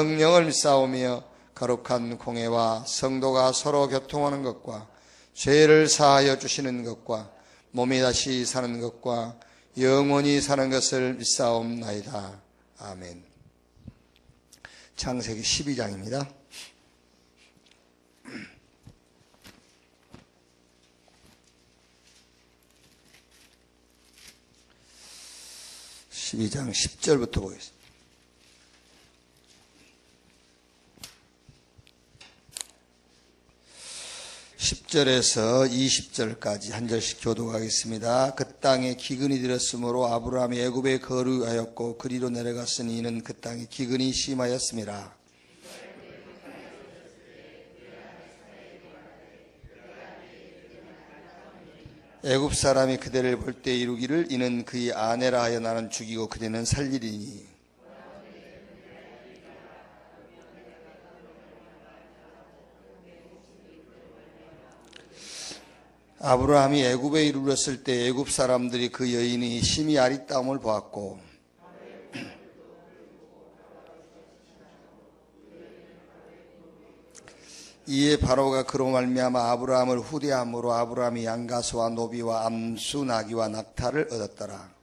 성령을 믿사오며 거룩한 공회와 성도가 서로 교통하는 것과 죄를 사하여 주시는 것과 몸이 다시 사는 것과 영원히 사는 것을 믿사옵나이다. 아멘. 창세기 12장입니다. 12장 10절부터 보겠습니다. (10절에서) (20절까지) 한 절씩 교독하겠습니다. 그 땅에 기근이 들었으므로 아브라함이 애굽에 거류하였고 그리로 내려갔으니 이는 그 땅에 기근이 심하였음이라. 애굽 사람이 그대를 볼 때 이루기를 이는 그의 아내라 하여 나는 죽이고 그대는 살리리니 아브라함이 애굽에 이르렀을 때 애굽 사람들이 그 여인이 심히 아리따움을 보았고 이에 바로가 그로 말미암아 아브라함을 후대함으로 아브라함이 양가소와 노비와 암수 나귀와 낙타를 얻었더라.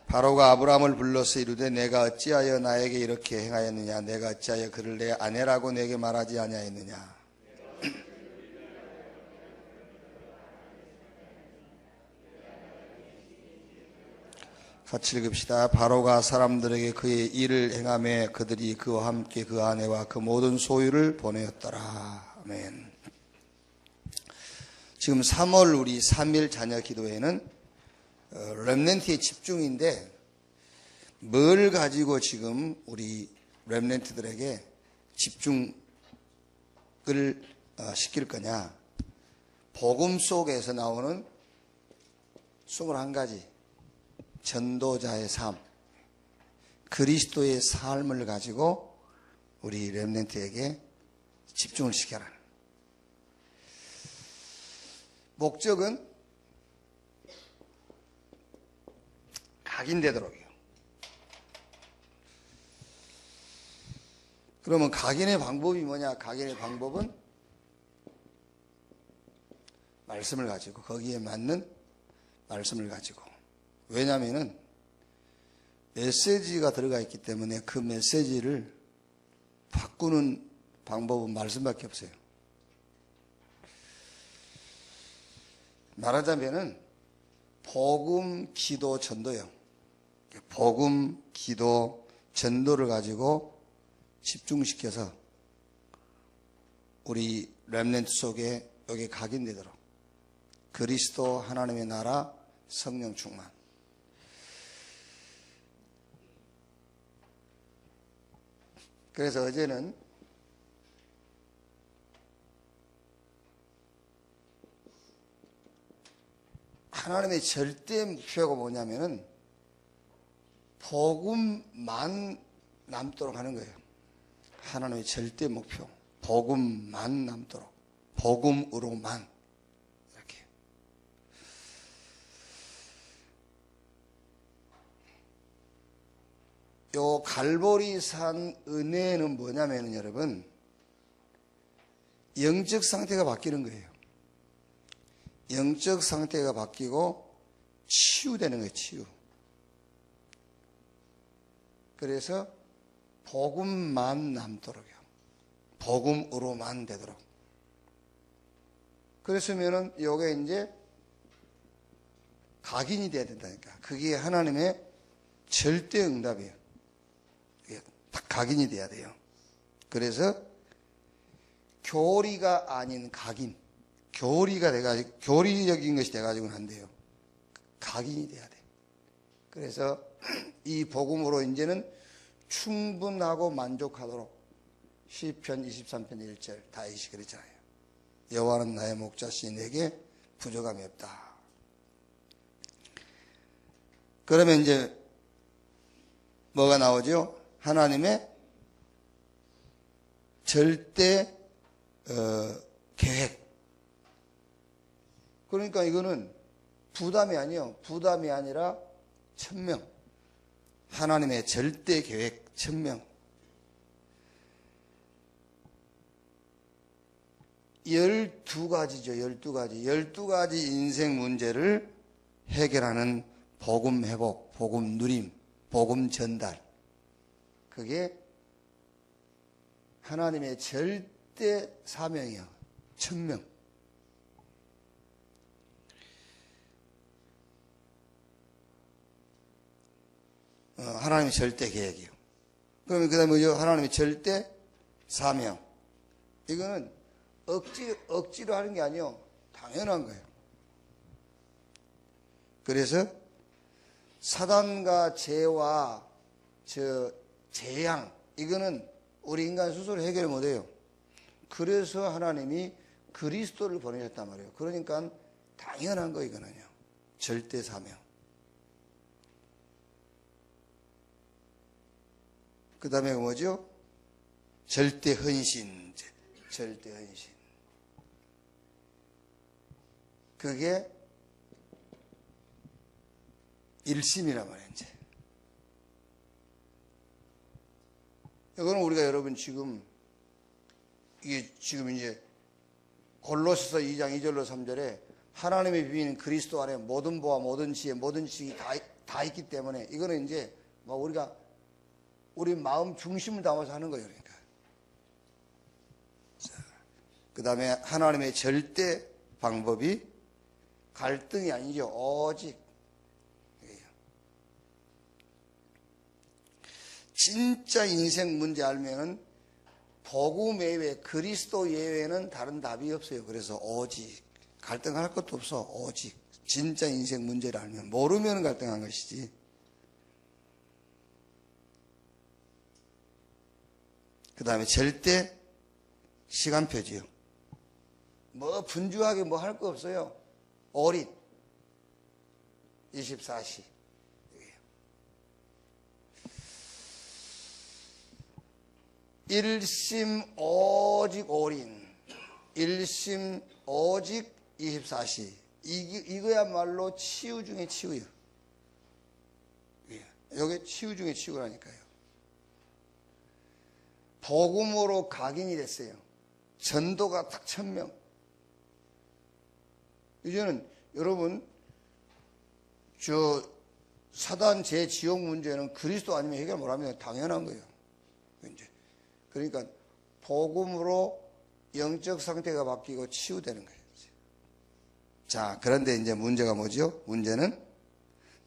바로가 아브라함을 불러서 이르되 내가 어찌하여 나에게 이렇게 행하였느냐? 내가 어찌하여 그를 내 아내라고 내게 말하지 아니하였느냐? 같이 읽읍시다. 바로가 사람들에게 그의 일을 행하며 그들이 그와 함께 그 아내와 그 모든 소유를 보내었더라. 아멘. 지금 3월 우리 3일 자녀 기도회는 렘넌트의 집중인데 뭘 가지고 지금 우리 렘넌트들에게 집중을 시킬 거냐? 복음 속에서 나오는 21가지 전도자의 삶, 그리스도의 삶을 가지고 우리 렘넌트에게 집중을 시켜라. 목적은 각인되도록이요. 그러면 각인의 방법이 뭐냐? 각인의 방법은 말씀을 가지고 거기에 맞는 말씀을 가지고 왜냐하면 메시지가 들어가 있기 때문에 그 메시지를 바꾸는 방법은 말씀밖에 없어요. 말하자면은 복음, 기도, 전도요. 복음, 기도, 전도를 가지고 집중시켜서 우리 렘넌트 속에 여기 각인되도록 그리스도 하나님의 나라 성령 충만. 그래서 어제는 하나님의 절대 목표가 뭐냐면은 복음만 남도록 하는 거예요. 하나님의 절대 목표. 복음만 남도록. 복음으로만. 이렇게. 요 갈보리산 은혜는 뭐냐면은 여러분, 영적 상태가 바뀌는 거예요. 영적 상태가 바뀌고 치유되는 거예요. 치유. 그래서 복음만 남도록요. 복음으로만 되도록. 그랬으면은 요게 이제 각인이 돼야 된다니까. 그게 하나님의 절대 응답이에요. 이게 딱 각인이 돼야 돼요. 그래서 교리가 아닌 각인. 교리가 돼가지고, 교리적인 것이 돼가지고는 안 돼요. 각인이 돼야 돼. 그래서 이 복음으로 이제는 충분하고 만족하도록 시편 23편 1절 다윗이 그랬잖아요. 여호와는 나의 목자시니 내게 부족함이 없다. 그러면 이제 뭐가 나오죠? 하나님의 절대 계획. 그러니까 이거는 부담이 아니에요. 부담이 아니라 천명. 하나님의 절대 계획 천명. 12가지죠. 12가지. 12가지 인생 문제를 해결하는 복음 회복, 복음 누림, 복음 전달. 그게 하나님의 절대 사명이요. 천명. 하나님의 절대 계획이요. 그러면 그 다음에 뭐죠? 하나님의 절대 사명. 이거는 억지로 하는 게 아니요. 당연한 거예요. 그래서 사단과 죄와 재앙, 이거는 우리 인간 스스로 해결 못해요. 그래서 하나님이 그리스도를 보내셨단 말이에요. 그러니까 당연한 거 이거는요. 절대 사명. 그 다음에 뭐죠? 절대 헌신. 절대 헌신. 그게 일심이란 말이에요. 이거는 우리가 여러분 이게 지금 이제 골로새서 2장 2절로 3절에 하나님의 비밀은 그리스도 안에 모든 보화, 모든 지혜, 모든 지식이 다 있기 때문에 이거는 이제 뭐 우리가 우리 마음 중심을 담아서 하는 거예요. 그러니까. 그 다음에 하나님의 절대 방법이 갈등이 아니죠. 오직. 진짜 인생 문제 알면은 복음 예외, 그리스도 예외는 다른 답이 없어요. 그래서 오직. 갈등할 것도 없어. 오직. 진짜 인생 문제를 알면. 모르면 갈등한 것이지. 그 다음에 절대 시간표지요. 뭐 분주하게 뭐 할 거 없어요. 올인. 24시. 일심 오직 올인. 일심 오직 24시. 이거야말로 치유 중에 치유요. 이게 치유 중에 치유라니까요. 복음으로 각인이 됐어요. 전도가 딱 1000명. 이제는 여러분 사단 제 지옥 문제는 그리스도 아니면 해결 못하면 당연한 거예요. 이제 그러니까 복음으로 영적 상태가 바뀌고 치유되는 거예요. 자, 그런데 이제 문제가 뭐죠? 문제는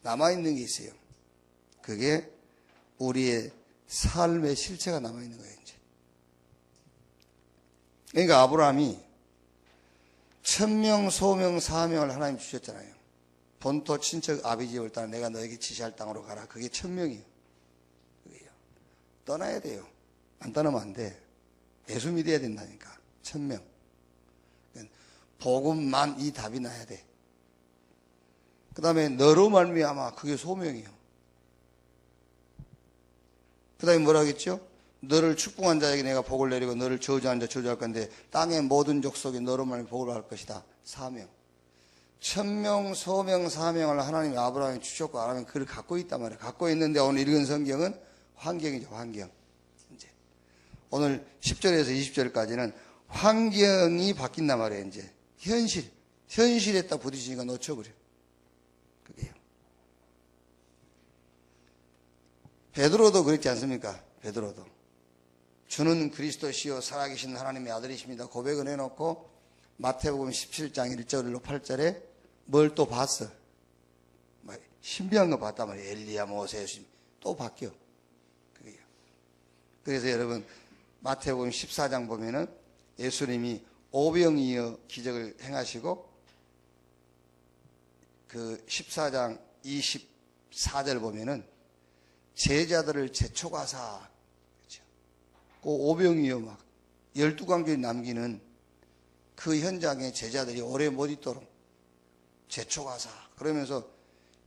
남아있는 게 있어요. 그게 우리의 삶의 실체가 남아있는 거예요, 이제. 그러니까 아브라함이 천명, 소명, 사명을 하나님 주셨잖아요. 본토 친척 아비집을 따라 내가 너에게 지시할 땅으로 가라. 그게 천명이에요. 그게요. 떠나야 돼요. 안 떠나면 안 돼. 예수 믿어야 된다니까. 천명. 복음만 이 답이 나야 돼. 그 다음에 너로 말미암아 그게 소명이에요. 그 다음에 뭐라 하겠죠? 너를 축복한 자에게 내가 복을 내리고 너를 저주한 자 저주할 건데 땅의 모든 족속이 너로 말미암아 복을 할 것이다. 사명. 천명, 소명, 사명을 하나님이 아브라함이 주셨고 아브라함이 그걸 갖고 있단 말이에요. 갖고 있는데 오늘 읽은 성경은 환경이죠. 환경. 이제 오늘 10절에서 20절까지는 환경이 바뀐단 말이에요. 이제 현실에 딱 부딪히니까 놓쳐버려요. 그게요. 베드로도 그랬지 않습니까? 베드로도 주는 그리스도시요 살아계신 하나님의 아들이십니다. 고백을 해놓고 마태복음 17장 1절로 8절에 뭘 또 봤어? 신비한 거 봤단 말이에요. 엘리야, 모세, 또 바뀌어. 그게요. 그래서 여러분 마태복음 14장 보면은 예수님이 오병이어 기적을 행하시고 그 14장 24절 보면은 제자들을 재촉하사 그렇죠. 그 오병이어 막 12광주에 남기는 그 현장에 제자들이 오래 못 있도록 재촉하사 그러면서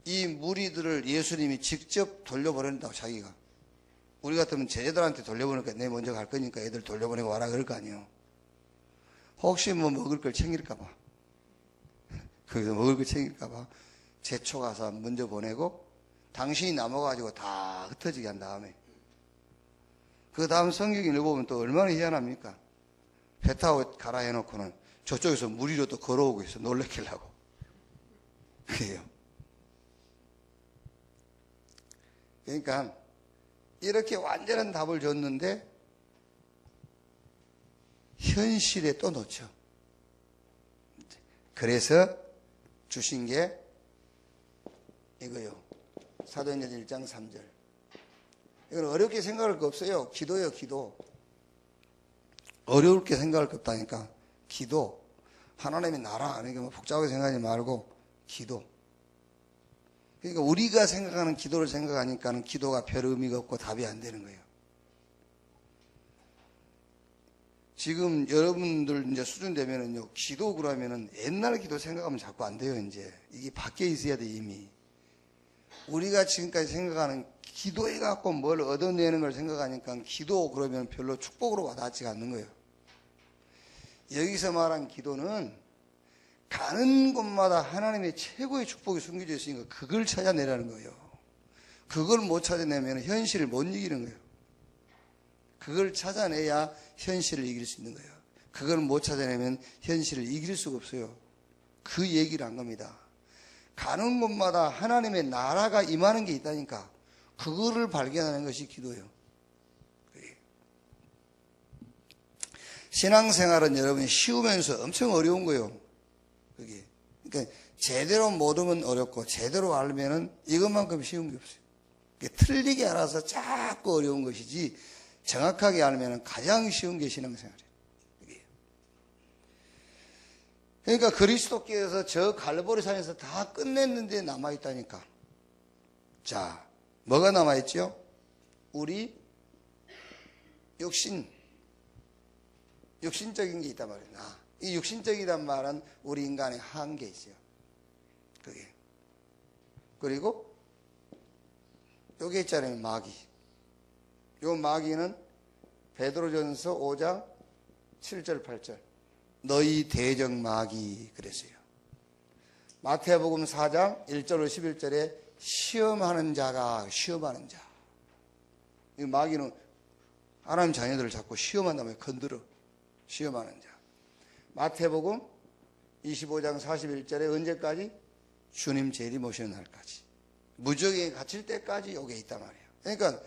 이 무리들을 예수님이 직접 돌려보낸다고 자기가. 우리 같으면 제자들한테 돌려보니까 내 먼저 갈 거니까 애들 돌려보내고 와라 그럴 거 아니에요. 혹시 뭐 먹을 걸 챙길까 봐. 거기서 먹을 걸 챙길까 봐 재촉하사 먼저 보내고 당신이 남아가지고 다 흩어지게 한 다음에 그 다음 성경 읽어보면 또 얼마나 희한합니까? 배 타고 가라 해놓고는 저쪽에서 물 위로 또 걸어오고 있어. 놀래키려고. 그래요. 그러니까 이렇게 완전한 답을 줬는데 현실에 또 놓쳐. 그래서 주신 게 이거요. 사도행전 1장 3절. 이건 어렵게 생각할 거 없어요. 기도예요, 기도. 어려울 게 생각할 거 없다니까. 기도. 하나님의 나라. 그러니까 뭐 복잡하게 생각하지 말고 기도. 그러니까 우리가 생각하는 기도를 생각하니까는 기도가 별 의미가 없고 답이 안 되는 거예요. 지금 여러분들 이제 수준 되면은요, 기도 그러면은 옛날 기도 생각하면 자꾸 안 돼요, 이제. 이게 밖에 있어야 돼, 이미. 우리가 지금까지 생각하는 기도해갖고 뭘 얻어내는 걸 생각하니까 기도 그러면 별로 축복으로 와닿지가 않는 거예요. 여기서 말한 기도는 가는 곳마다 하나님의 최고의 축복이 숨겨져 있으니까 그걸 찾아내라는 거예요. 그걸 못 찾아내면 현실을 못 이기는 거예요. 그걸 찾아내야 현실을 이길 수 있는 거예요. 그걸 못 찾아내면 현실을 이길 수가 없어요. 그 얘기를 한 겁니다. 가는 곳마다 하나님의 나라가 임하는 게 있다니까. 그거를 발견하는 것이 기도예요. 신앙생활은 여러분이 쉬우면서 엄청 어려운 거예요. 그게. 그러니까 제대로 모르면 어렵고 제대로 알면은 이것만큼 쉬운 게 없어요. 틀리게 알아서 자꾸 어려운 것이지 정확하게 알면은 가장 쉬운 게 신앙생활이에요. 그러니까 그리스도께서 저 갈보리산에서 다 끝냈는데 남아있다니까. 자, 뭐가 남아있죠? 우리 육신적인 게 있단 말이에요. 이 육신적이란 말은 우리 인간의 한계 있어요. 그게. 그리고 여기 있잖아요, 마귀. 요 마귀는 베드로전서 5장 7절 8절. 너희 대적 마귀 그랬어요. 마태복음 4장 1절로 11절에 시험하는 자가 시험하는 자. 이 마귀는 하나님 자녀들을 자꾸 시험한단 말이에요. 건드려. 시험하는 자. 마태복음 25장 41절에 언제까지? 주님 재림 오시는 날까지. 무적에 갇힐 때까지 여기에 있단 말이에요. 그러니까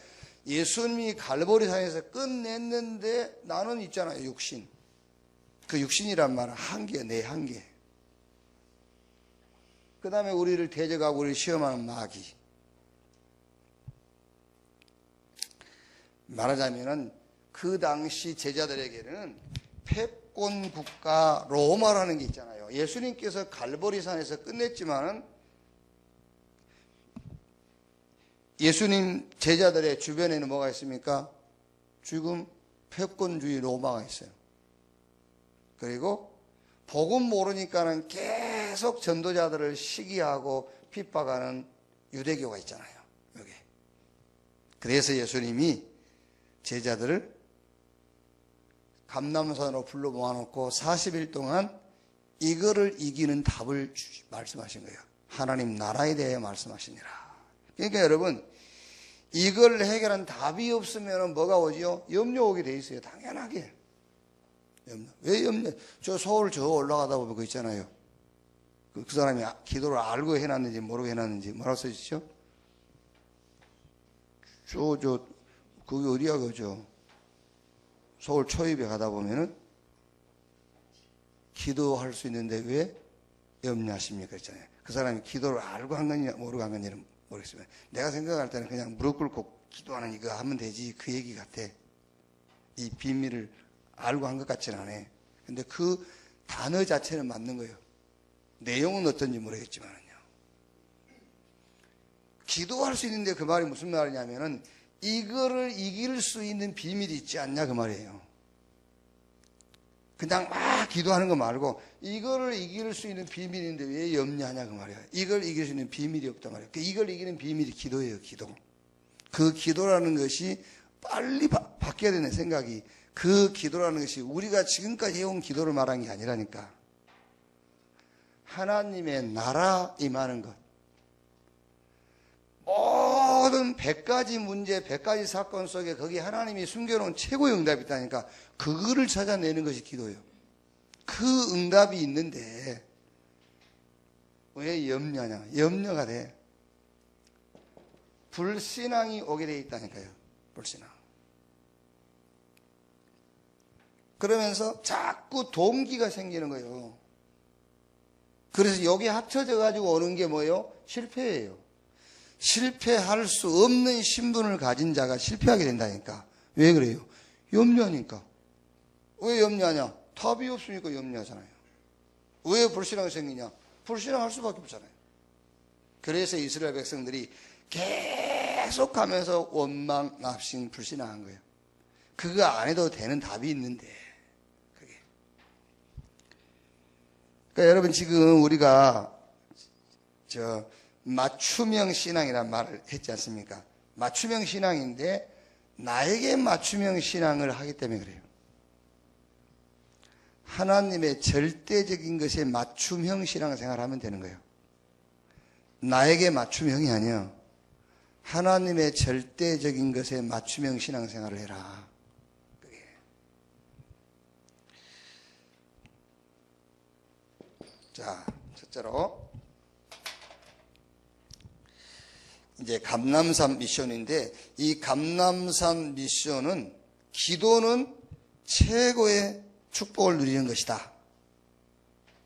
예수님이 갈보리산에서 끝냈는데 나는 있잖아요. 육신. 그 육신이란 말은 한계, 내 한계. 그 다음에 우리를 대적하고 우리를 시험하는 마귀. 말하자면은 그 당시 제자들에게는 패권 국가 로마라는 게 있잖아요. 예수님께서 갈보리산에서 끝냈지만은 예수님 제자들의 주변에는 뭐가 있습니까? 지금 패권주의 로마가 있어요. 그리고 복음 모르니까는 계속 전도자들을 시기하고 핍박하는 유대교가 있잖아요. 여기. 그래서 예수님이 제자들을 감람산으로 불러 모아놓고 40일 동안 이거를 이기는 답을 말씀하신 거예요. 하나님 나라에 대해 말씀하시니라. 그러니까 여러분, 이걸 해결한 답이 없으면 뭐가 오지요? 염려 오게 돼 있어요. 당연하게. 염려. 왜 염려? 저 서울 저 올라가다 보면 그거 있잖아요. 그 사람이 기도를 알고 해놨는지 모르고 해놨는지 뭐라고 써있죠? 그게 어디야, 그죠? 서울 초입에 가다 보면은 기도할 수 있는데 왜 염려하십니까? 그랬잖아요. 그 사람이 기도를 알고 한 건지 모르고 한 건지는 모르겠지만 내가 생각할 때는 그냥 무릎 꿇고 기도하는 이거 하면 되지 그 얘기 같아. 이 비밀을 알고 한 것 같지는 않아. 근데 그 단어 자체는 맞는 거예요. 내용은 어떤지 모르겠지만은요. 기도할 수 있는데 그 말이 무슨 말이냐면은 이거를 이길 수 있는 비밀이 있지 않냐 그 말이에요. 그냥 막 기도하는 거 말고 이거를 이길 수 있는 비밀인데 왜 염려하냐 그 말이에요. 이걸 이길 수 있는 비밀이 없단 말이에요. 이걸 이기는 비밀이 기도예요. 기도. 그 기도라는 것이 빨리 바뀌어야 되는 생각이, 그 기도라는 것이 우리가 지금까지 해온 기도를 말한 게 아니라니까. 하나님의 나라 임하는 것. 모든 100가지 문제, 100가지 사건 속에 거기 하나님이 숨겨놓은 최고의 응답이 있다니까 그거를 찾아내는 것이 기도예요. 그 응답이 있는데 왜 염려하냐? 염려가 돼. 불신앙이 오게 돼 있다니까요. 불신앙. 그러면서 자꾸 동기가 생기는 거예요. 그래서 여기 합쳐져 가지고 오는 게 뭐예요? 실패예요. 실패할 수 없는 신분을 가진 자가 실패하게 된다니까. 왜 그래요? 염려하니까. 왜 염려하냐? 답이 없으니까 염려하잖아요. 왜 불신앙이 생기냐? 불신앙할 수밖에 없잖아요. 그래서 이스라엘 백성들이 계속하면서 원망, 납신, 불신앙한 거예요. 그거 안 해도 되는 답이 있는데. 그게. 그러니까 여러분 지금 우리가 맞춤형 신앙이란 말을 했지 않습니까? 맞춤형 신앙인데 나에게 맞춤형 신앙을 하기 때문에 그래요. 하나님의 절대적인 것에 맞춤형 신앙생활을 하면 되는 거예요. 나에게 맞춤형이 아니야. 하나님의 절대적인 것에 맞춤형 신앙생활을 해라. 그게. 자, 첫째로 이제 감람산 미션인데 이 감람산 미션은 기도는 최고의 축복을 누리는 것이다.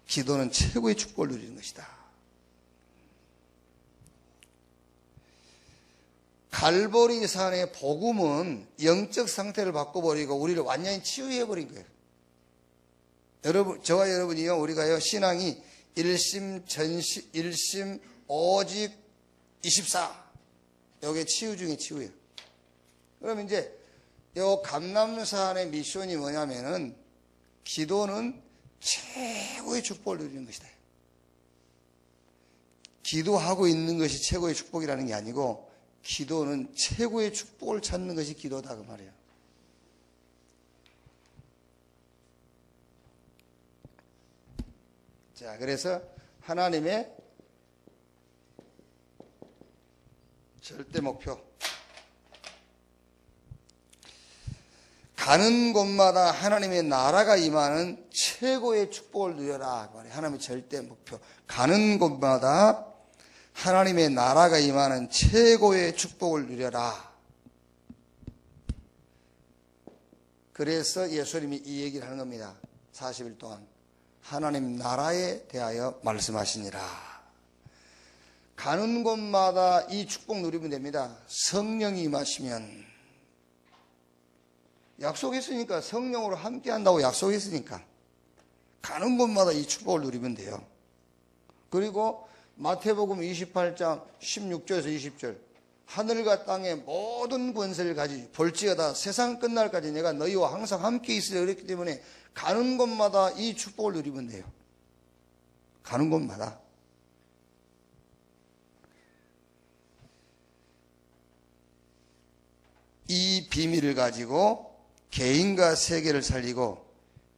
기도는 최고의 축복을 누리는 것이다. 갈보리산의 복음은 영적 상태를 바꿔버리고 우리를 완전히 치유해버린 거예요. 여러분, 저와 여러분이요, 우리가요, 신앙이 일심, 전심, 일심, 오직, 24. 여기에 치유 중에 치유예요. 그럼 이제, 요 감람산의 미션이 뭐냐면은, 기도는 최고의 축복을 누리는 것이다. 기도하고 있는 것이 최고의 축복이라는 게 아니고, 기도는 최고의 축복을 찾는 것이 기도다 그 말이에요. 자, 그래서 하나님의 절대 목표. 가는 곳마다 하나님의 나라가 임하는 최고의 축복을 누려라 그 말이에요. 하나님의 절대 목표. 가는 곳마다 하나님의 나라가 임하는 최고의 축복을 누려라. 그래서 예수님이 이 얘기를 하는 겁니다. 40일 동안 하나님 나라에 대하여 말씀하시니라. 가는 곳마다 이 축복 누리면 됩니다. 성령이 임하시면, 약속했으니까, 성령으로 함께 한다고 약속했으니까 가는 곳마다 이 축복을 누리면 돼요. 그리고 마태복음 28장 16절에서 20절, 하늘과 땅의 모든 권세를 가지고 볼지어다 세상 끝날까지 내가 너희와 항상 함께 있으려 그랬기 때문에 가는 곳마다 이 축복을 누리면 돼요. 가는 곳마다. 이 비밀을 가지고 개인과 세계를 살리고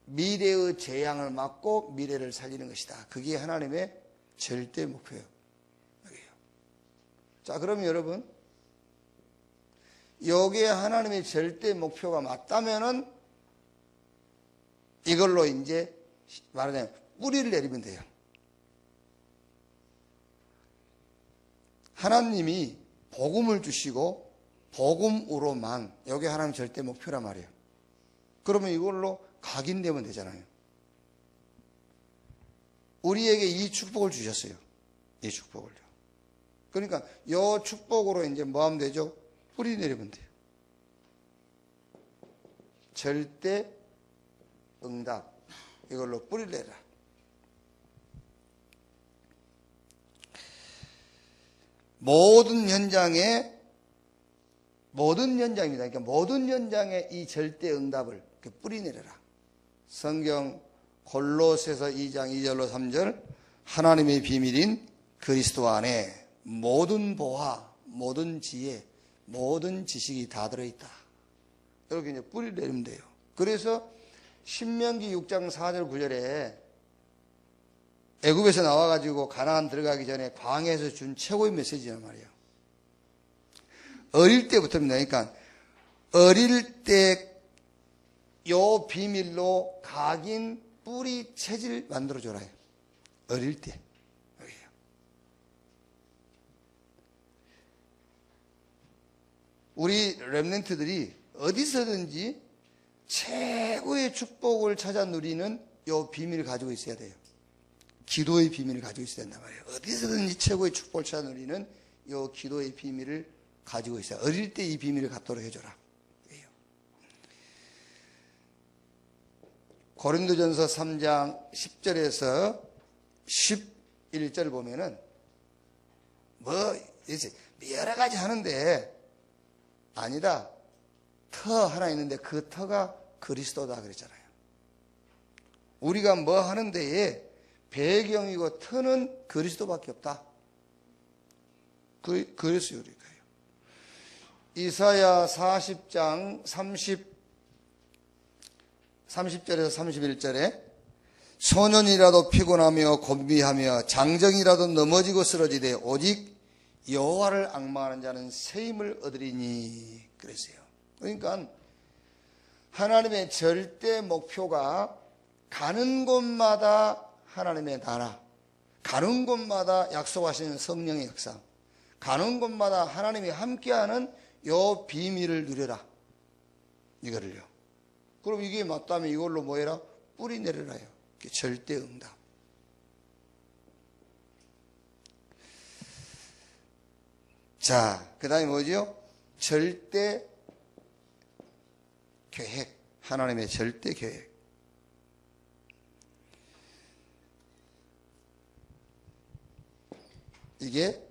미래의 재앙을 막고 미래를 살리는 것이다. 그게 하나님의 절대 목표예요. 자, 그러면 여러분, 여기에 하나님의 절대 목표가 맞다면은 이걸로 이제 말하자면 뿌리를 내리면 돼요. 하나님이 복음을 주시고 복음으로만, 여기 하나님 절대 목표란 말이에요. 그러면 이걸로 각인되면 되잖아요. 우리에게 이 축복을 주셨어요. 이 축복을요. 그러니까 이 축복으로 이제 뭐 하면 되죠? 뿌리 내리면 돼요. 절대 응답. 이걸로 뿌리 내라. 모든 현장입니다. 그러니까 모든 현장에 이 절대 응답을 뿌리 내려라. 성경 골로새서 2장 2절로 3절, 하나님의 비밀인 그리스도 안에 모든 보화, 모든 지혜, 모든 지식이 다 들어있다. 이렇게 이제 뿌리를 내리면 돼요. 그래서 신명기 6장 4절 9절에 애굽에서 나와가지고 가나안 들어가기 전에 광야에서 준 최고의 메시지란 말이에요. 어릴 때부터입니다. 그러니까 어릴 때 요 비밀로 각인 뿌리 체질 만들어줘라. 어릴 때. 여기요. 우리 렘넌트들이 어디서든지 최고의 축복을 찾아 누리는 요 비밀을 가지고 있어야 돼요. 기도의 비밀을 가지고 있어야 된단 말이에요. 어디서든지 최고의 축복을 찾아 누리는 요 기도의 비밀을 가지고 있어요. 어릴 때 이 비밀을 갖도록 해줘라. 고린도전서 3장 10절에서 11절 보면은 여러 가지 하는데 아니다. 터 하나 있는데 그 터가 그리스도다 그랬잖아요. 우리가 뭐 하는 데에 배경이고 터는 그리스도밖에 없다. 그랬어요, 우리가요. 이사야 40장 30절에서 31절에 소년이라도 피곤하며 곤비하며 장정이라도 넘어지고 쓰러지되 오직 여호와를 앙망하는 자는 새 힘을 얻으리니 그랬어요. 그러니까 하나님의 절대 목표가 가는 곳마다 하나님의 나라, 가는 곳마다 약속하시는 성령의 역사, 가는 곳마다 하나님이 함께하는 요 비밀을 누려라. 이거를요. 그럼 이게 맞다면 이걸로 뭐 해라? 뿌리 내려라요. 절대 응답. 자, 그 다음에 뭐죠? 절대 계획. 하나님의 절대 계획. 이게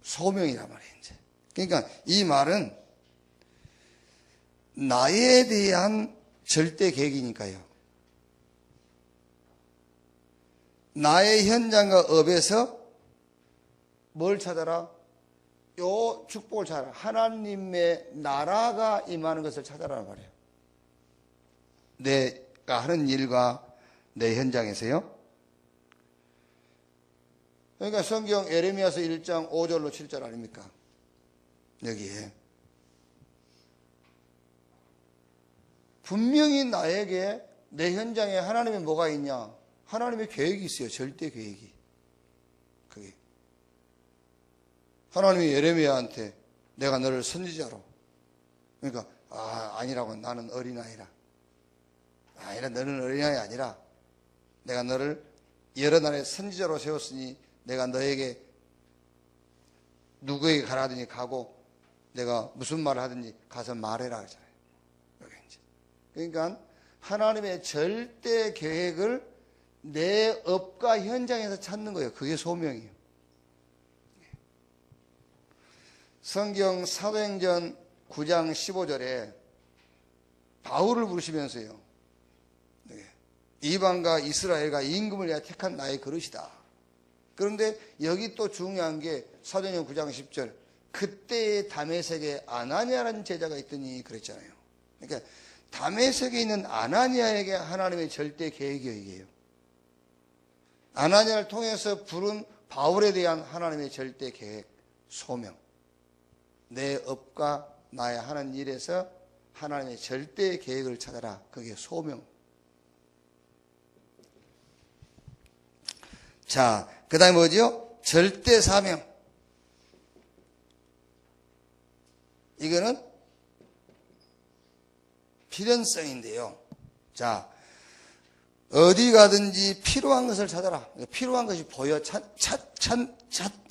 소명이란 말이에요, 이제. 그러니까 이 말은 나에 대한 절대 계획이니까요. 나의 현장과 업에서 뭘 찾아라? 요 축복을 찾아라. 하나님의 나라가 임하는 것을 찾아라 말이에요. 내가 하는 일과 내 현장에서요. 그러니까 성경 예레미야서 1장 5절로 7절 아닙니까? 여기에 분명히 나에게 내 현장에 하나님의 뭐가 있냐? 하나님의 계획이 있어요. 절대 계획이. 그게. 하나님이 예레미야한테 내가 너를 선지자로. 그러니까 아니라고. 나는 어린아이라. 아니라 너는 어린아이 아니라 내가 너를 여러 나라의 선지자로 세웠으니 내가 너에게 누구에게 가라 하더니 가고 내가 무슨 말을 하든지 가서 말해라 하잖아요. 그러니까 하나님의 절대 계획을 내 업과 현장에서 찾는 거예요. 그게 소명이에요. 성경 사도행전 9장 15절에 바울을 부르시면서요. 이방과 이스라엘과 임금을 위하여 택한 나의 그릇이다. 그런데 여기 또 중요한 게 사도행전 9장 10절 그때의 다메섹에 아나니아라는 제자가 있더니 그랬잖아요. 그러니까 다메섹에 있는 아나니아에게 하나님의 절대 계획이에요. 이게요. 아나니아를 통해서 부른 바울에 대한 하나님의 절대 계획, 소명. 내 업과 나의 하는 일에서 하나님의 절대 계획을 찾아라. 그게 소명. 자, 그 다음에 뭐죠? 절대 사명. 이거는 필연성인데요. 자, 어디 가든지 필요한 것을 찾아라. 필요한 것이 보여.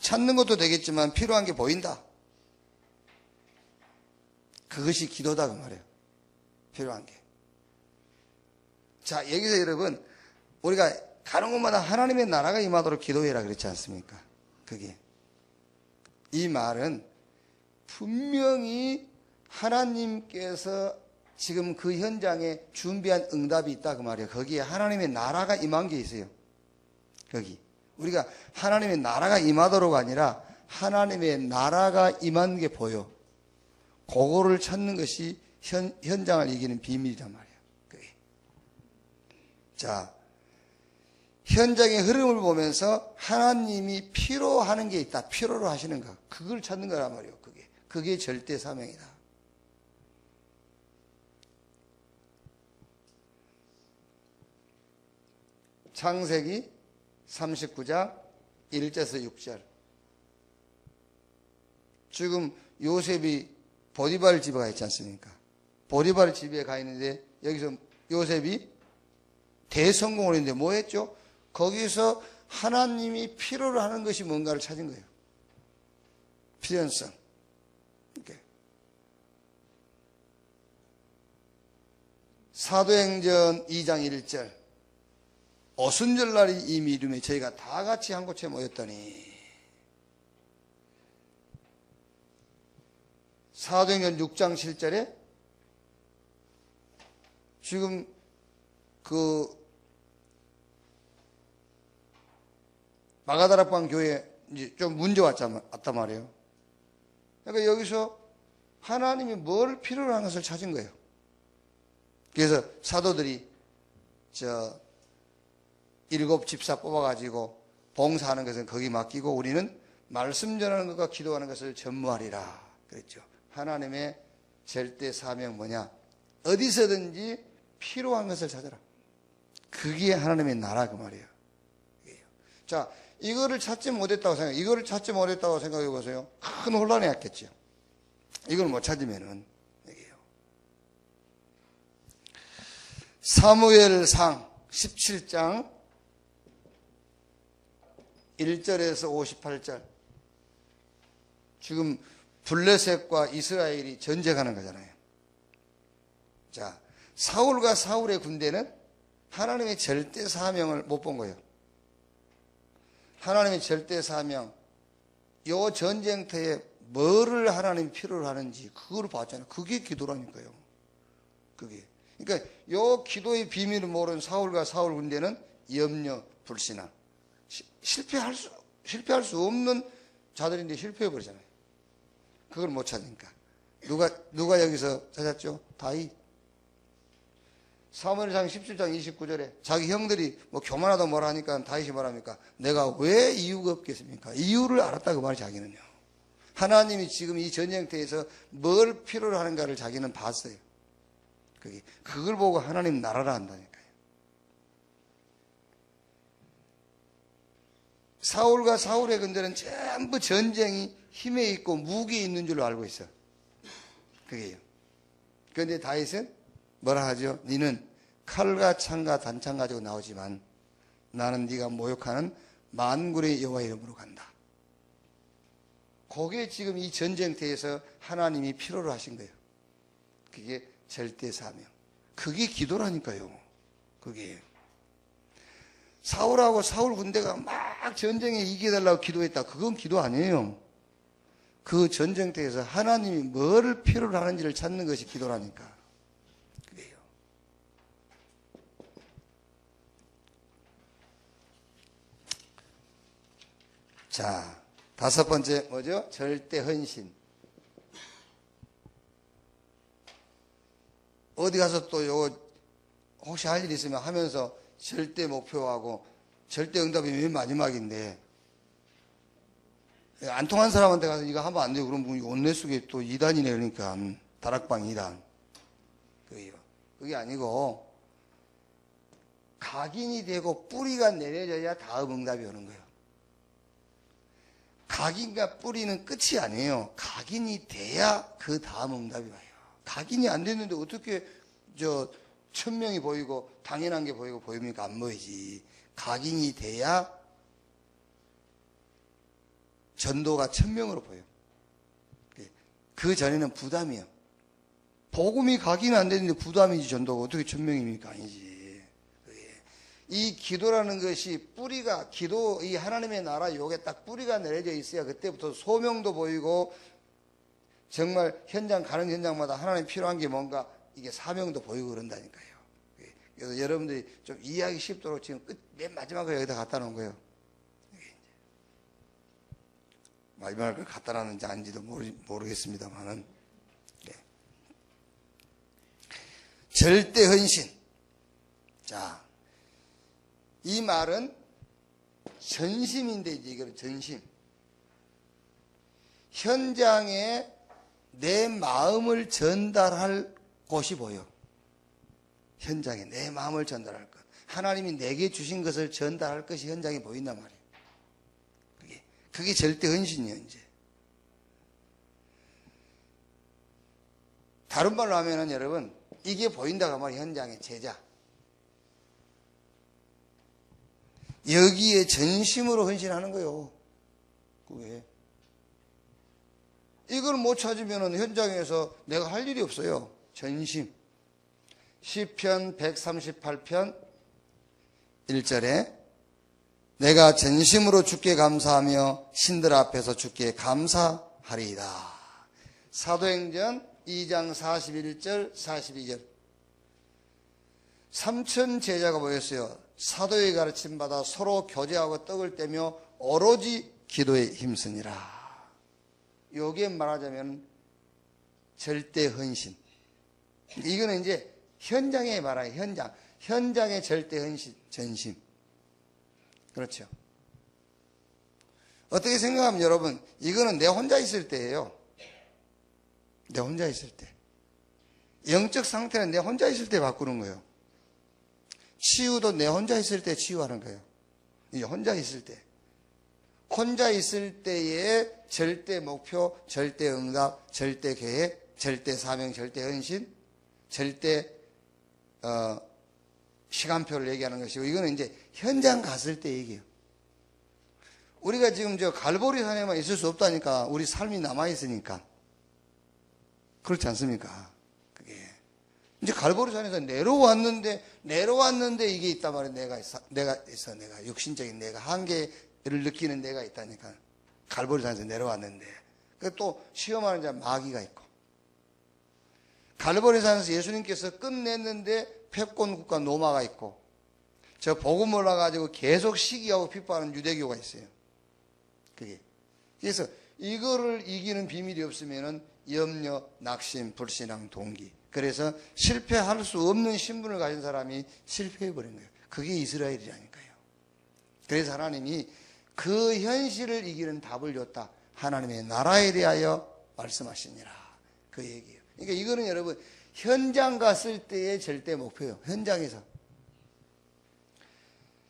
찾는 것도 되겠지만 필요한 게 보인다. 그것이 기도다 그 말이에요. 필요한 게. 자, 여기서 여러분 우리가 가는 곳마다 하나님의 나라가 임하도록 기도해라 그랬지 않습니까? 그게. 이 말은 분명히 하나님께서 지금 그 현장에 준비한 응답이 있다 그 말이에요. 거기에 하나님의 나라가 임한 게 있어요. 거기. 우리가 하나님의 나라가 임하도록 아니라 하나님의 나라가 임한 게 보여. 그거를 찾는 것이 현장을 이기는 비밀이란 말이에요. 그게. 자, 현장의 흐름을 보면서 하나님이 필요하는 게 있다. 필요로 하시는 거. 그걸 찾는 거란 말이에요. 그게 절대 사명이다. 창세기 39장 1절에서 6절. 지금 요셉이 보디발 집에 가 있지 않습니까? 보디발 집에 가 있는데 여기서 요셉이 대성공을 했는데 뭐 했죠? 거기서 하나님이 필요로 하는 것이 뭔가를 찾은 거예요. 필연성. 이렇게. 사도행전 2장 1절. 오순절날이 이미 이름에 저희가 다 같이 한 곳에 모였더니 사도행전 6장 7절에 지금 그 마가다락방 교회에 이제 좀 문제 왔단 말이에요. 그러니까 여기서 하나님이 뭘 필요로 하는 것을 찾은 거예요. 그래서 사도들이 7 집사 뽑아가지고 봉사하는 것은 거기 맡기고 우리는 말씀 전하는 것과 기도하는 것을 전무하리라 그랬죠. 하나님의 절대 사명 뭐냐? 어디서든지 필요한 것을 찾아라. 그게 하나님의 나라 그 말이에요. 자, 이거를 찾지 못했다고 생각해 보세요. 큰 혼란이 왔겠죠. 이걸 못 찾으면은 여기요. 사무엘상 17장 1절에서 58절. 지금 블레셋과 이스라엘이 전쟁하는 거잖아요. 자, 사울과 사울의 군대는 하나님의 절대 사명을 못 본 거예요. 하나님의 절대 사명, 요 전쟁터에 뭐를 하나님이 필요로 하는지 그걸 봤잖아요. 그게 기도라니까요. 그게. 그러니까 요 기도의 비밀을 모르는 사울과 사울 군대는 염려, 불신앙. 실패할 수 없는 자들인데 실패해 버리잖아요. 그걸 못 찾으니까. 누가 여기서 찾았죠? 다윗. 사무엘상 17장 29절에 자기 형들이 뭐 교만하다 뭐라 하니까 다윗이 말합니까? 내가 왜 이유가 없겠습니까? 이유를 알았다 그 말이 자기는요. 하나님이 지금 이 전쟁터에서 뭘 필요로 하는가를 자기는 봤어요. 그걸 보고 하나님 나라라 한다니까요. 사울과 사울의 군대는 전부 전쟁이 힘에 있고 무기에 있는 줄로 알고 있어. 그게요. 그런데 다윗은 뭐라 하죠? 너는 칼과 창과 단창 가지고 나오지만 나는 네가 모욕하는 만군의 여호와 이름으로 간다. 그게 지금 이 전쟁터에서 하나님이 필요로 하신 거예요. 그게 절대 사명. 그게 기도라니까요. 그게. 사울하고 사울 군대가 막 전쟁에 이겨달라고 기도했다. 그건 기도 아니에요. 그 전쟁터에서 하나님이 뭐를 필요로 하는지를 찾는 것이 기도라니까. 그래요. 자, 5번째 뭐죠? 절대 헌신. 어디 가서 또 요거 혹시 할 일 있으면 하면서 절대 목표하고 절대 응답이 맨 마지막인데 안 통한 사람한테 가서 이거 하면 안 돼요. 그럼 온내 속에 또 2단이네 그러니까 다락방 2단. 그게 아니고 각인이 되고 뿌리가 내려져야 다음 응답이 오는 거예요. 각인과 뿌리는 끝이 아니에요. 각인이 돼야 그 다음 응답이 와요. 각인이 안 됐는데 어떻게 1000명이 보이고 당연한 게 보입니까? 안 보이지. 각인이 돼야 전도가 1000명으로 보여요. 그 전에는 부담이에요. 복음이 각인이 안 되는데 부담이지 전도가 어떻게 1000명입니까? 아니지. 이 기도라는 것이 뿌리가 기도 이 하나님의 나라 요게 딱 뿌리가 내려져 있어야 그때부터 소명도 보이고 정말 현장 가는 현장마다 하나님 필요한 게 뭔가 이게 사명도 보이고 그런다니까요. 그래서 여러분들이 좀 이해하기 쉽도록 지금 맨 마지막에 여기다 갖다 놓은 거예요. 마지막에 갖다 놨는지 아닌지도 모르겠습니다만은. 네. 절대 헌신. 자, 이 말은 전심인데 이제 이거는 전심. 현장에 내 마음을 전달할 곳이 보여. 현장에 내 마음을 전달할 것. 하나님이 내게 주신 것을 전달할 것이 현장에 보인단 말이에요. 그게 절대 헌신이에요, 이제. 다른 말로 하면은 여러분, 이게 보인다고 하면 현장의 제자. 여기에 전심으로 헌신하는 거예요. 그게. 이걸 못 찾으면 현장에서 내가 할 일이 없어요. 전심. 시편 138편 1절에 내가 전심으로 주께 감사하며 신들 앞에서 주께 감사하리이다. 사도행전 2장 41절 42절. 3천 제자가 모였어요. 사도의 가르침 받아 서로 교제하고 떡을 떼며 오로지 기도에 힘쓰니라. 여기에 말하자면 절대 헌신. 이거는 이제 현장에 말하는 현장의 절대 헌신, 전심. 그렇죠. 어떻게 생각하면 여러분, 이거는 내 혼자 있을 때예요. 내 혼자 있을 때. 영적 상태는 내 혼자 있을 때 바꾸는 거예요. 치유도 내 혼자 있을 때 치유하는 거예요. 이제 혼자 있을 때. 혼자 있을 때의 절대 목표, 절대 응답, 절대 계획, 절대 사명, 절대 헌신, 절대 시간표를 얘기하는 것이고, 이거는 이제 현장 갔을 때 얘기해요. 우리가 지금 저 갈보리산에만 있을 수 없다니까. 우리 삶이 남아있으니까. 그렇지 않습니까? 그게. 이제 갈보리산에서 내려왔는데 이게 있단 말이에요. 내가 육신적인 내가 한계를 느끼는 내가 있다니까. 갈보리산에서 내려왔는데. 또 시험하는 자 마귀가 있고. 갈보리산에서 예수님께서 끝냈는데 패권국가 노마가 있고, 저 복음 몰라가지고 계속 시기하고 핍박하는 유대교가 있어요. 그게. 그래서 이거를 이기는 비밀이 없으면은 염려, 낙심, 불신앙, 동기. 그래서 실패할 수 없는 신분을 가진 사람이 실패해버린 거예요. 그게 이스라엘이라니까요. 그래서 하나님이 그 현실을 이기는 답을 줬다. 하나님의 나라에 대하여 말씀하시니라. 그 얘기예요. 그러니까 이거는 여러분, 현장 갔을 때의 절대 목표예요.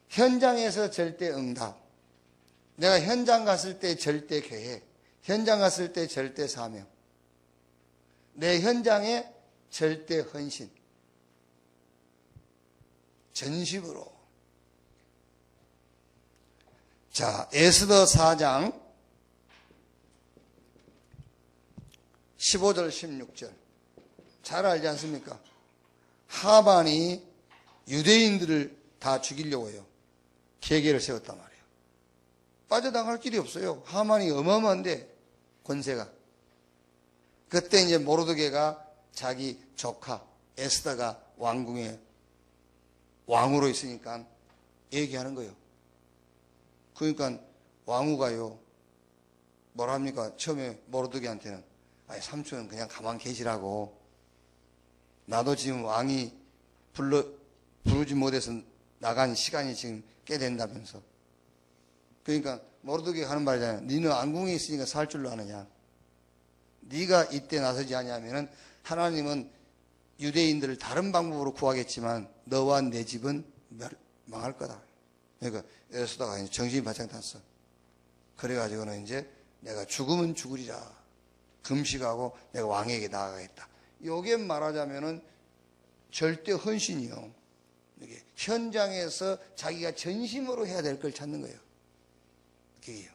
현장에서 절대 응답. 내가 현장 갔을 때 절대 계획. 현장 갔을 때 절대 사명. 내 현장에 절대 헌신. 전심으로. 자, 에스더 4장 15절 16절. 잘 알지 않습니까? 하만이 유대인들을 다 죽이려고 해요. 계계를 세웠단 말이에요. 빠져나갈 길이 없어요. 하만이 어마어마한데, 권세가. 그때 이제 모르드게가 자기 조카 에스더가 왕궁에 왕으로 있으니까 얘기하는 거예요. 그러니까 왕후가요, 뭐랍니까? 처음에 모르드게한테는, 아니, 삼촌은 그냥 가만 계시라고. 나도 지금 왕이 부르지 못해서 나간 시간이 지금 꽤 된다면서. 그러니까 모르드게가 하는 말이잖아요. 니는 왕궁에 있으니까 살 줄로 아느냐. 네가 이때 나서지 않냐면은 하나님은 유대인들을 다른 방법으로 구하겠지만 너와 내 집은 망할 거다. 그러니까 에스더가 정신이 바짝 났어. 그래가지고는 이제 내가 죽으면 죽으리라. 금식하고 내가 왕에게 나아가겠다. 요게 말하자면은 절대 헌신이요. 이게 현장에서 자기가 전심으로 해야 될 걸 찾는 거예요. 그게요.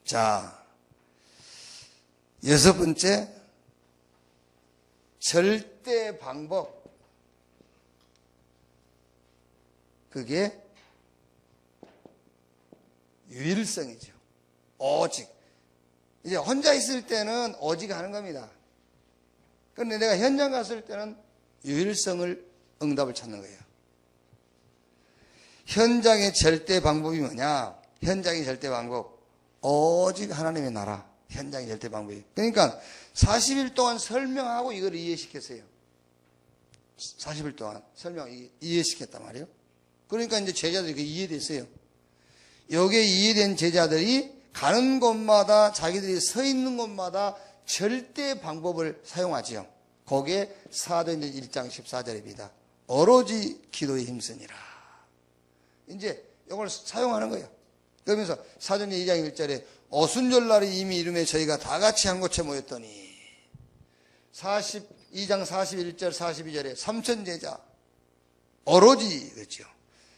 자, 6번째, 절대 방법. 그게 유일성이죠. 오직. 이제 혼자 있을 때는 오직 하는 겁니다. 그런데 내가 현장 갔을 때는 유일성을, 응답을 찾는 거예요. 현장의 절대 방법이 뭐냐? 현장의 절대 방법. 오직 하나님의 나라. 현장의 절대 방법이에요. 그러니까 40일 동안 설명하고 이걸 이해시켰어요. 40일 동안 이해시켰단 말이에요. 그러니까 이제 제자들이 그 이해됐어요. 여기에 이해된 제자들이 가는 곳마다 자기들이 서 있는 곳마다 절대 방법을 사용하지요. 거기에 사도행전 1장 14절입니다. 오로지 기도에 힘쓰니라. 이제 이걸 사용하는 거예요. 그러면서 사도행전 2장 1절에 오순절날이 이미 이름에 저희가 다 같이 한 곳에 모였더니 2장 41절 42절에 삼천제자 오로지 그렇죠.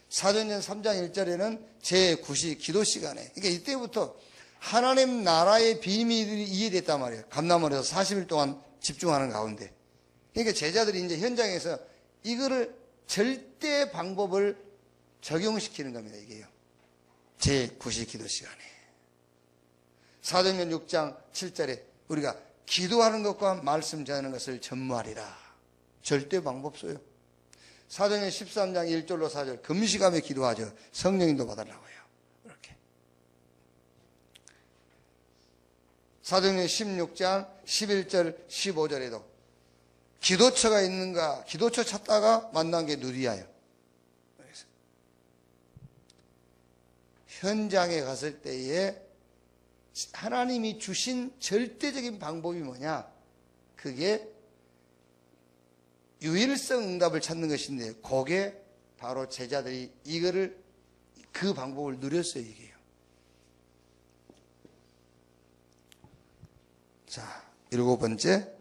사도행전 3장 1절에는 제9시 기도 시간에 그러니까 이때부터 하나님 나라의 비밀이 이해됐단 말이에요. 감람원에서 40일 동안 집중하는 가운데. 그러니까 제자들이 이제 현장에서 이거를 절대 방법을 적용시키는 겁니다. 이게요. 제9시 기도 시간에. 사도행전 6장 7절에 우리가 기도하는 것과 말씀 전하는 것을 전무하리라. 절대 방법 써요. 사도행전 13장 1절로 4절 금식하며 기도하죠. 성령님도 받으라고 해요. 이렇게. 사도행전 16장 11절 15절에도 기도처가 있는가 기도처 찾다가 만난 게 누리야요. 현장에 갔을 때에 하나님이 주신 절대적인 방법이 뭐냐? 그게 유일성 응답을 찾는 것인데 그게 바로 제자들이 이거를 그 방법을 누렸어요. 이게요. 자, 7번째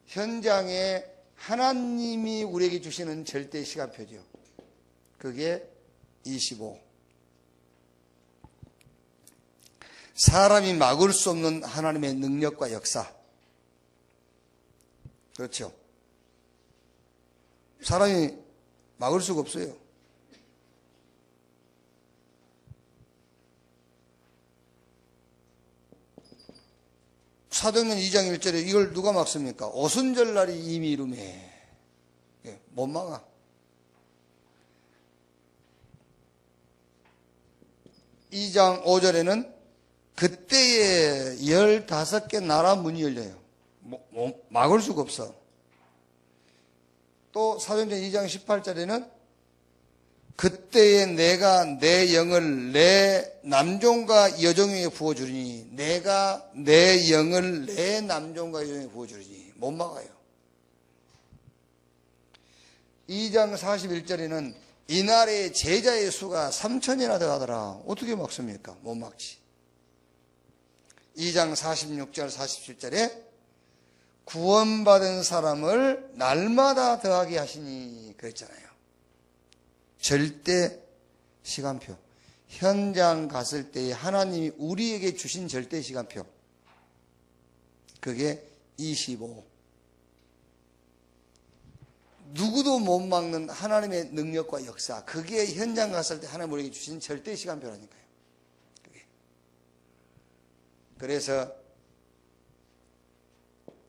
현장에 하나님이 우리에게 주시는 절대 시간표죠. 그게 25. 사람이 막을 수 없는 하나님의 능력과 역사. 그렇죠. 사람이 막을 수가 없어요. 사도행전 2장 1절에 이걸 누가 막습니까? 오순절날이 이미 이름에 못 막아. 이 장 5절에는 그때에 15개 나라 문이 열려요. 막을 수가 없어. 또 사도행전 2장 18절에는 그때에 내가 내 영을 내 남종과 여종에게 부어주리니 내가 내 영을 내 남종과 여종에게 부어주리니 못 막아요. 2장 41절에는 이날에 제자의 수가 3천이나 더하더라. 어떻게 막습니까? 못 막지. 2장 46절 47절에 구원받은 사람을 날마다 더하게 하시니 그랬잖아요. 절대 시간표. 현장 갔을 때 하나님이 우리에게 주신 절대 시간표. 그게 25. 누구도 못 막는 하나님의 능력과 역사. 그게 현장 갔을 때 하나님 우리에게 주신 절대 시간표라니까요. 그게. 그래서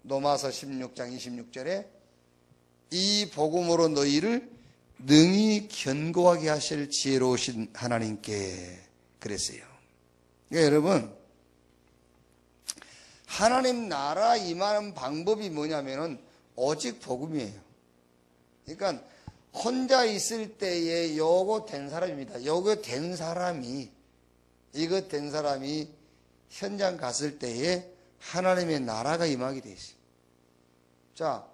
로마서 16장 26절에 이 복음으로 너희를 능히 견고하게 하실 지혜로우신 하나님께 그랬어요. 그러니까 여러분 하나님 나라 임하는 방법이 뭐냐면은 오직 복음이에요. 그러니까 혼자 있을 때에 요거 된 사람입니다. 이거 된 사람이 현장 갔을 때에 하나님의 나라가 임하게 돼 있어요. 자,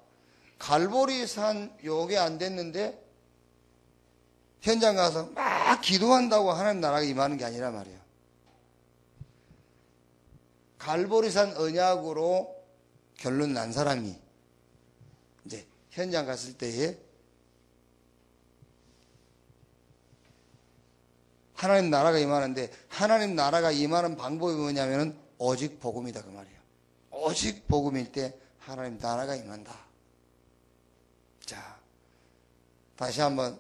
갈보리산 요게 안 됐는데 현장 가서 막 기도한다고 하나님 나라가 임하는 게 아니란 말이에요. 갈보리산 언약으로 결론 난 사람이 이제 현장 갔을 때에 하나님 나라가 임하는데 하나님 나라가 임하는 방법이 뭐냐면은 오직 복음이다 그 말이에요. 오직 복음일 때 하나님 나라가 임한다. 자, 다시 한번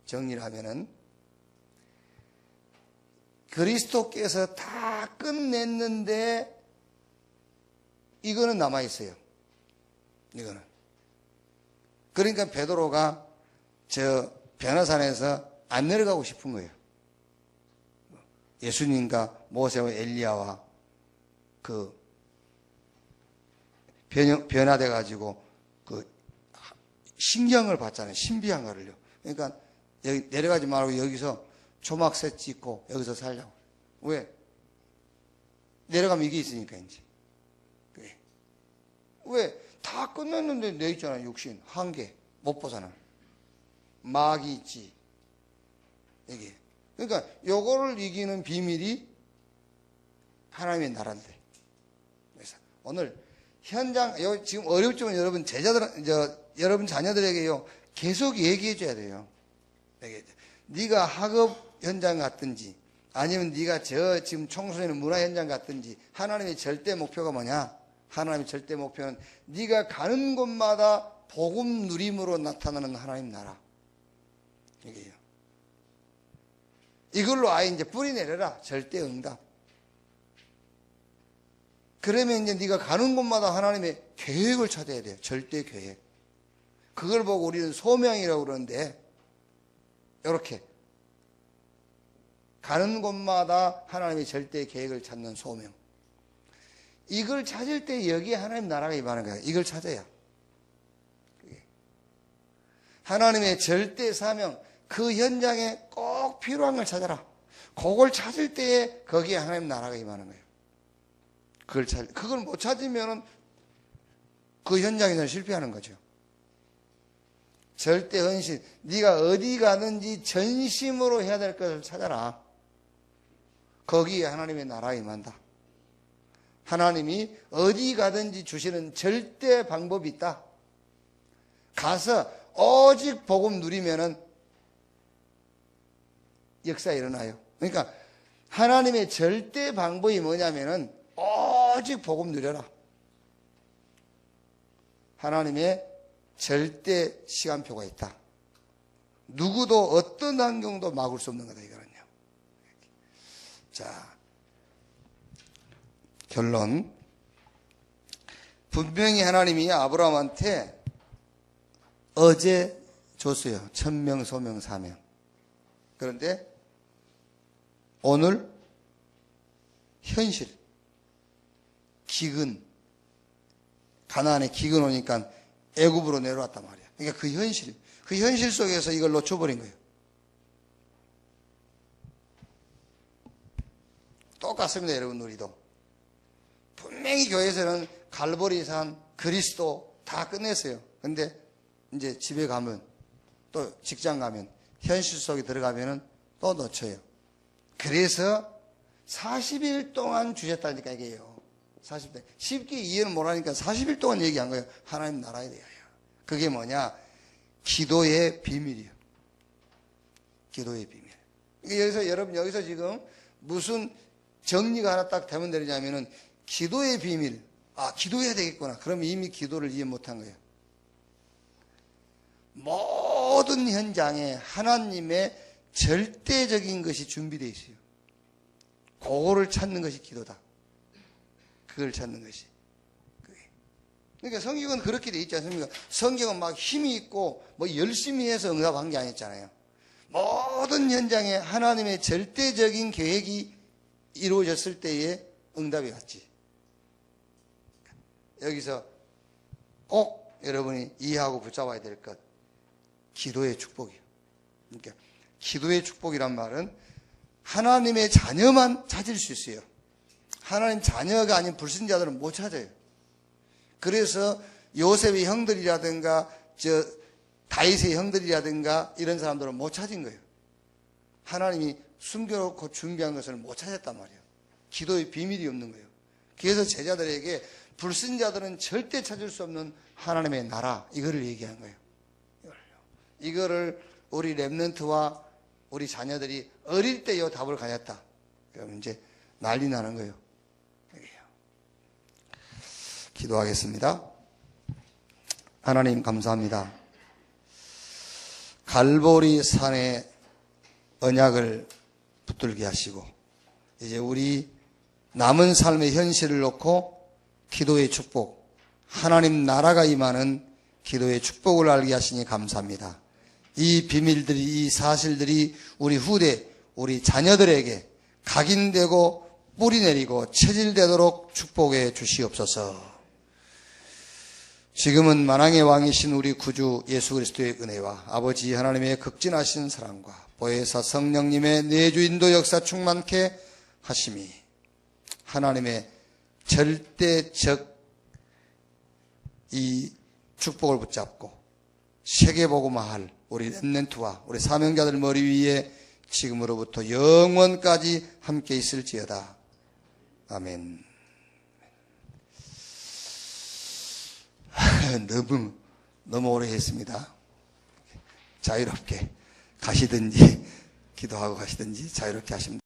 정리를 하면은 그리스도께서 다 끝냈는데 이거는 남아있어요. 이거는. 그러니까 베드로가 저 변화산에서 안 내려가고 싶은 거예요. 예수님과 모세와 엘리야와 그 변화돼가지고 그 신경을 받잖아요. 신비한 거를요. 그러니까 여기 내려가지 말고 여기서 조막새 찍고 여기서 살려고. 왜? 내려가면 이게 있으니까 이제. 왜? 다 끝났는데 내 있잖아. 육신 한계 못 벗어나. 막이 있지. 이게. 그러니까 요거를 이기는 비밀이 하나님의 나라인데. 그래서 오늘 현장 지금 어렵지만 여러분 여러분 자녀들에게요 계속 얘기해 줘야 돼요. 네가 학업 현장 갔든지 아니면 네가 지금 청소년 문화 현장 갔든지 하나님의 절대 목표가 뭐냐? 하나님의 절대 목표는 네가 가는 곳마다 복음 누림으로 나타나는 하나님 나라. 이게요. 이걸로 아예 이제 뿌리 내려라. 절대 응답. 그러면 이제 네가 가는 곳마다 하나님의 계획을 찾아야 돼요. 절대 계획. 그걸 보고 우리는 소명이라고 그러는데 이렇게 가는 곳마다 하나님의 절대 계획을 찾는 소명. 이걸 찾을 때 여기에 하나님 나라가 임하는 거예요. 이걸 찾아야. 하나님의 절대 사명, 그 현장에 꼭 필요한 걸 찾아라. 그걸 찾을 때에 거기에 하나님 나라가 임하는 거예요. 그걸 못 찾으면 그 현장에서 실패하는 거죠. 절대 헌신. 네가 어디 가든지 전심으로 해야 될 것을 찾아라. 거기에 하나님의 나라가 임한다. 하나님이 어디 가든지 주시는 절대 방법이 있다. 가서 오직 복음 누리면은 역사 일어나요. 그러니까 하나님의 절대 방법이 뭐냐면은 오직 복음 누려라. 하나님의 절대 시간표가 있다. 누구도 어떤 환경도 막을 수 없는 거다 이거는요. 자, 결론. 분명히 하나님이 아브라함한테 어제 줬어요. 천명, 소명, 사명. 그런데 오늘 현실, 기근, 가나안에 기근 오니까 애굽으로 내려왔단 말이야. 그러니까 그 현실 속에서 이걸 놓쳐버린 거예요. 똑같습니다, 여러분. 우리도 분명히 교회에서는 갈보리산, 그리스도 다 끝냈어요. 근데 이제 집에 가면 또 직장 가면 현실 속에 들어가면은 또 놓쳐요. 그래서 40일 동안 주셨다니까 이게요. 40일. 쉽게 이해는 못하니까 40일 동안 얘기한 거예요. 하나님 나라에 대하여. 그게 뭐냐? 기도의 비밀이에요. 기도의 비밀. 여기서 여러분 여기서 지금 무슨 정리가 하나 딱 되면 되냐면은 기도의 비밀. 아, 기도해야 되겠구나. 그러면 이미 기도를 이해 못한 거예요. 모든 현장에 하나님의 절대적인 것이 준비되어 있어요. 그거를 찾는 것이 기도다. 그걸 찾는 것이. 그러니까 성경은 그렇게 돼 있지 않습니까? 성경은 막 힘이 있고 뭐 열심히 해서 응답한 게 아니잖아요. 모든 현장에 하나님의 절대적인 계획이 이루어졌을 때에 응답이 왔지. 여기서 꼭 여러분이 이해하고 붙잡아야 될 것. 기도의 축복이에요. 그러니까 기도의 축복이란 말은 하나님의 자녀만 찾을 수 있어요. 하나님 자녀가 아닌 불신자들은 못 찾아요. 그래서 요셉의 형들이라든가 다윗의 형들이라든가 이런 사람들은 못 찾은 거예요. 하나님이 숨겨놓고 준비한 것을 못 찾았단 말이에요. 기도의 비밀이 없는 거예요. 그래서 제자들에게 불신자들은 절대 찾을 수 없는 하나님의 나라, 이거를 얘기한 거예요. 이거를 우리 렘넌트와 우리 자녀들이 어릴 때 이 답을 가졌다. 그러면 이제 난리 나는 거예요. 기도하겠습니다. 하나님 감사합니다. 갈보리 산에 언약을 붙들게 하시고 이제 우리 남은 삶의 현실을 놓고 기도의 축복, 하나님 나라가 임하는 기도의 축복을 알게 하시니 감사합니다. 이 비밀들이, 이 사실들이 우리 후대, 우리 자녀들에게 각인되고 뿌리 내리고 체질되도록 축복해 주시옵소서. 지금은 만왕의 왕이신 우리 구주 예수 그리스도의 은혜와 아버지 하나님의 극진하신 사랑과 보혜사 성령님의 내주인도 역사 충만케 하심이 하나님의 절대적 이 축복을 붙잡고 세계복음화할 우리 렘넌트와 우리 사명자들 머리 위에 지금으로부터 영원까지 함께 있을지어다. 아멘. 너무 오래 했습니다. 자유롭게 가시든지 기도하고 가시든지 자유롭게 하십니다.